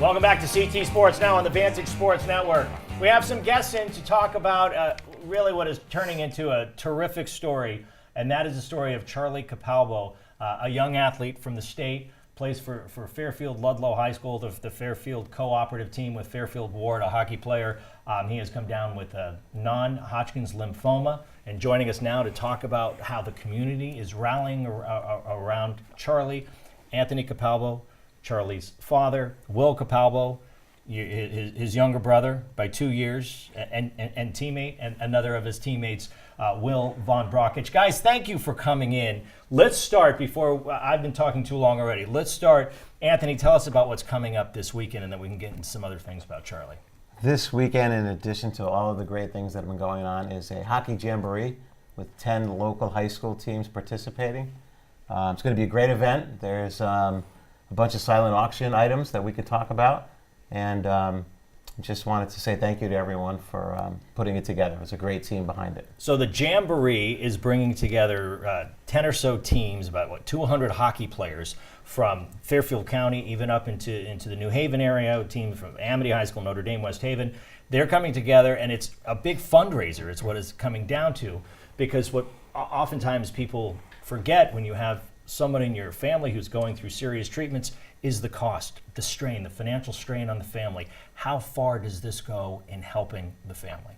Welcome back to CT Sports Now on the Vantage Sports Network. We have some guests in to talk about really what is turning into a terrific story, and that is the story of Charlie Capalbo, a young athlete from the state, plays for Fairfield Ludlow High School, the Fairfield cooperative team with Fairfield Ward, a hockey player. He has come down with non-Hodgkin's lymphoma, and joining us now to talk about how the community is rallying around Charlie, Anthony Capalbo, Charlie's father, Will Capalbo, his younger brother by 2 years, and teammate, and another of his teammates, Will Von Brockich. Guys, thank you for coming in. Let's start, before I've been talking too long already, let's start. Anthony, tell us about what's coming up this weekend, and then we can get into some other things about Charlie. This weekend, in addition to all of the great things that have been going on, is a hockey jamboree with 10 local high school teams participating. It's going to be a great event. There's a bunch of silent auction items that we could talk about, and just wanted to say thank you to everyone for putting it together. It's a great team behind it. So the Jamboree is bringing together 10 or so teams, about 200 hockey players from Fairfield County, even up into the New Haven area, teams from Amity High School, Notre Dame, West Haven. They're coming together, and it's a big fundraiser. It's what it's coming down to, because what oftentimes people forget when you have someone in your family who's going through serious treatments is the cost, the strain, the financial strain on the family. How far does this go in helping the family?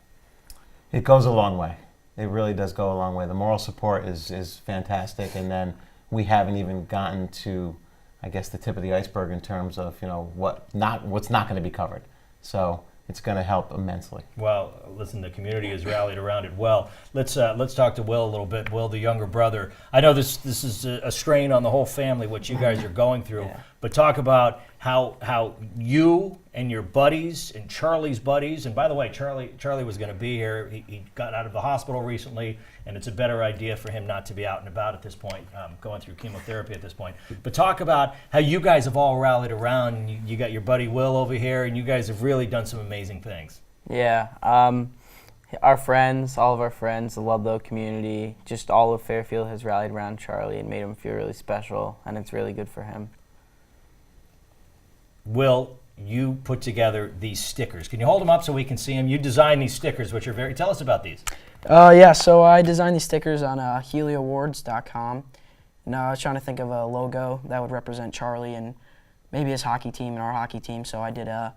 It goes a long way. It really does go a long way. The moral support is fantastic, and then we haven't even gotten to, I guess, the tip of the iceberg in terms of what's not going to be covered. So it's going to help immensely. Well, listen, the community has rallied around it well. Let's talk to Will a little bit. Will, the younger brother. I know this is a strain on the whole family, what you guys are going through. Yeah. But talk about how you and your buddies and Charlie's buddies, and by the way, Charlie was going to be here. He got out of the hospital recently, and it's a better idea for him not to be out and about at this point, going through chemotherapy at this point. But talk about how you guys have all rallied around. You got your buddy Will over here, and you guys have really done some amazing things. Yeah. Our friends, all of our friends, the Ludlow community, just all of Fairfield has rallied around Charlie and made him feel really special, and it's really good for him. Will, you put together these stickers. Can you hold them up so we can see them? You designed these stickers, which are tell us about these. Yeah, so I designed these stickers on helioawards.com, and I was trying to think of a logo that would represent Charlie and maybe his hockey team and our hockey team, so I did a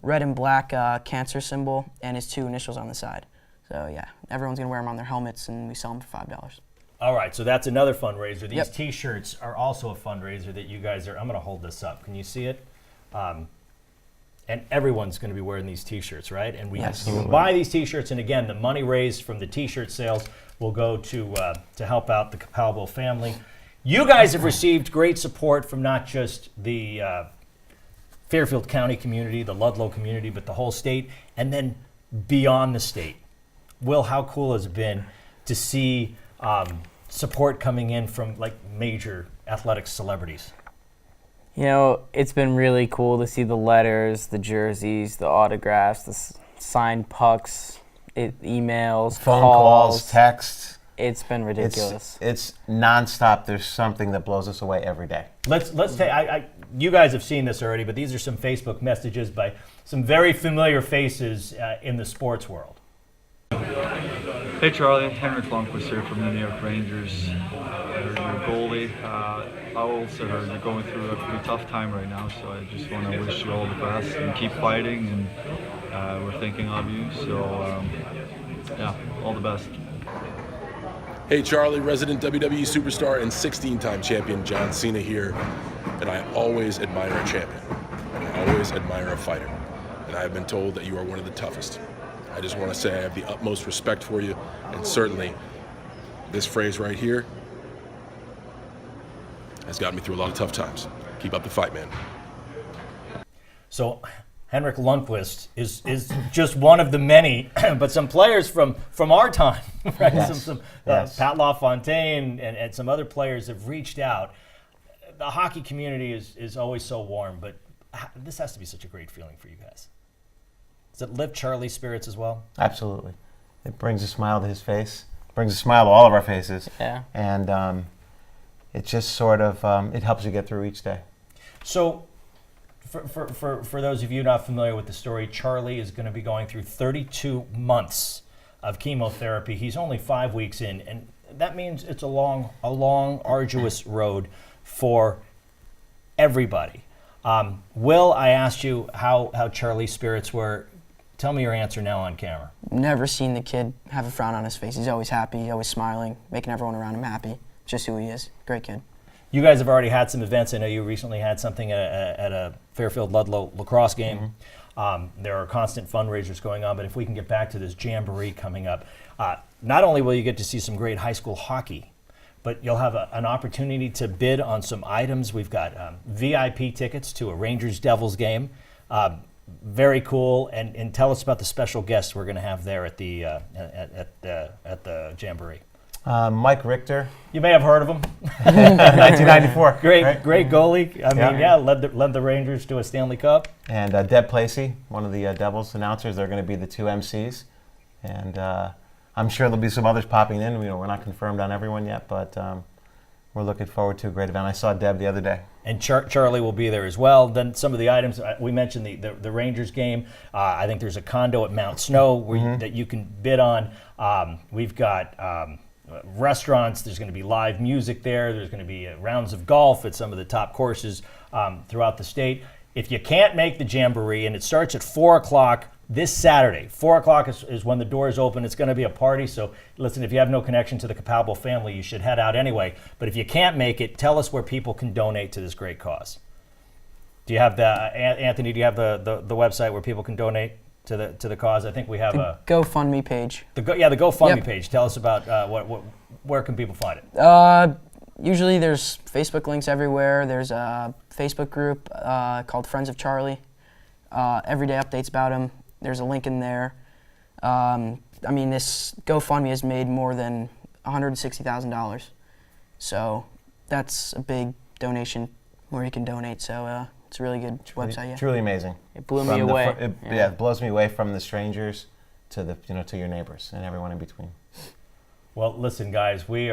red and black cancer symbol and his two initials on the side. So yeah, everyone's going to wear them on their helmets, and we sell them for $5. All right, so that's another fundraiser. These T-shirts are also a fundraiser that you guys are, I'm going to hold this up. Can you see it? And everyone's going to be wearing these T-shirts, right? And we buy these T-shirts, and again, the money raised from the T-shirt sales will go to help out the Capalbo family. You guys have received great support from not just the Fairfield County community, the Ludlow community, but the whole state, and then beyond the state. Will, how cool has it been to see support coming in from like major athletic celebrities? It's been really cool to see the letters, the jerseys, the autographs, the signed pucks, emails, phone calls, texts. It's been ridiculous. It's nonstop. There's something that blows us away every day. Let's take. You guys have seen this already, but these are some Facebook messages by some very familiar faces in the sports world. Hey Charlie, Henrik Lundqvist here from the New York Rangers. You're a goalie. I also heard you're going through a pretty tough time right now, so I just want to wish you all the best and keep fighting, and we're thinking of you, so yeah, all the best. Hey Charlie, resident WWE superstar and 16-time champion John Cena here, and I always admire a champion, and I always admire a fighter, and I have been told that you are one of the toughest. I just want to say I have the utmost respect for you, and certainly this phrase right here has gotten me through a lot of tough times. Keep up the fight, man. So Henrik Lundqvist is just one of the many, but some players from our time, right? Yes. Pat LaFontaine and some other players have reached out. The hockey community is always so warm, but this has to be such a great feeling for you guys. Does it lift Charlie's spirits as well? Absolutely. It brings a smile to his face. It brings a smile to all of our faces. Yeah. And it just sort of, it helps you get through each day. So for those of you not familiar with the story, Charlie is going to be going through 32 months of chemotherapy. He's only 5 weeks in, and that means it's a long, arduous road for everybody. Will, I asked you how Charlie's spirits were. Tell me your answer now on camera. Never seen the kid have a frown on his face. He's always happy, always smiling, making everyone around him happy. Just who he is. Great kid. You guys have already had some events. I know you recently had something at a Fairfield Ludlow lacrosse game. There are constant fundraisers going on, but if we can get back to this Jamboree coming up, not only will you get to see some great high school hockey, but you'll have an opportunity to bid on some items. We've got VIP tickets to a Rangers-Devils game. Very cool. And tell us about the special guests we're going to have there at the Jamboree. Mike Richter. You may have heard of him. 1994. Great goalie. I mean, led the Rangers to a Stanley Cup. And Deb Placey, one of the Devils announcers. They're going to be the two MCs. And I'm sure there'll be some others popping in. We're not confirmed on everyone yet, but we're looking forward to a great event. I saw Deb the other day. And Charlie will be there as well. Then some of the items, we mentioned the Rangers game. I think there's a condo at Mount Snow that you can bid on. We've got restaurants. There's going to be live music there. There's going to be rounds of golf at some of the top courses throughout the state. If you can't make the Jamboree, and it starts at 4 o'clock this Saturday. 4 o'clock is when the doors open. It's going to be a party. So listen, if you have no connection to the Capalbo family, you should head out anyway. But if you can't make it, tell us where people can donate to this great cause. Do you have Anthony? Do you have the website where people can donate to the cause? I think we have a GoFundMe page. the GoFundMe Yep. page. Tell us about where can people find it? Usually there's Facebook links everywhere. There's a Facebook group called Friends of Charlie. Everyday updates about him. There's a link in there. I mean, this GoFundMe has made more than $160,000. So that's a big donation where you can donate. So it's a really good website. Yeah. Truly amazing. It blew me away. It blows me away from the strangers to to your neighbors and everyone in between. Well, listen, guys, we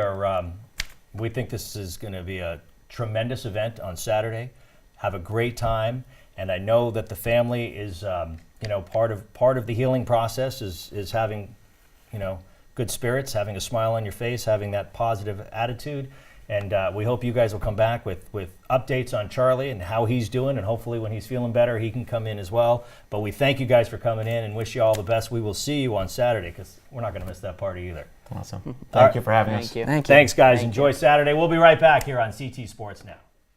think this is going to be a tremendous event on Saturday. Have a great time, and I know that the family is, part of the healing process is having, good spirits, having a smile on your face, having that positive attitude. And we hope you guys will come back with updates on Charlie and how he's doing, and hopefully when he's feeling better, he can come in as well. But we thank you guys for coming in and wish you all the best. We will see you on Saturday because we're not going to miss that party either. Awesome. Thank you for having us. Thank you. Thank you. Thanks, guys. Thank Enjoy Saturday. We'll be right back here on CT Sports Now.